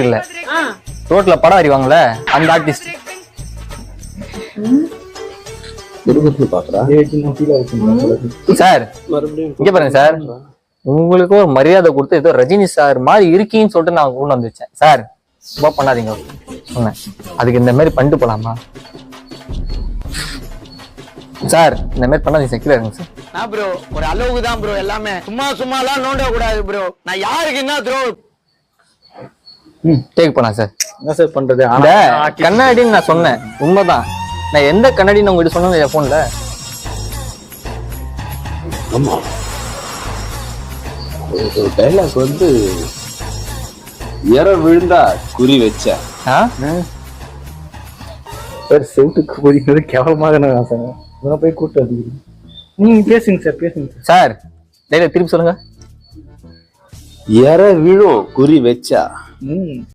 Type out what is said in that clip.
இல்ல, ரோட்ல படம் வரைவாங்கல்ல அந்த ஆர்டிஸ்ட். சார் இங்க பாருங்க சார், உங்களுக்கு ஒரு மரியாதை கொடுத்து ஏதோ ரஜினி சார் மாதிரி இருக்கீன்னு சொல்லிட்டு நான் கொண்டு வந்து வச்சேன். சார் ரொம்ப பண்ணாதீங்க சொன்னேன். அதுக்கு இந்த மாதிரி பண்ணிட்டு போலாமா சார்? இந்த மாதிரி பண்ணாதீங்க சார், கீழே இருங்க சார். நான் ப்ரோ ஒரு அளவுக்கு தான் ப்ரோ எல்லாமே. சும்மா எல்லாம் நோண்ட கூடாது ப்ரோ. நான் யாருக்கு என்ன த்ரோ டேக் போலாம் சார். என்ன சார் பண்றது? அந்த கண்ணாடின்னு நான் சொன்னேன், உண்மைதான். நான் எந்த கண்ணாடின்னு உங்ககிட்ட சொன்னேன் என் போன்ல. ஆமா, ஒரு டைலாக் வந்து எற விழுந்தா குறி வச்ச சார். செவுட்டுக்கு போதிக்கிறது கேவலமாக நான் போய் கூட்டு அதிகம். நீங்க பேசுங்க சார், பேசுங்க சார். சார் டைலாக் திருப்பி சொல்லுங்க. எற விழும் குறி வச்சா.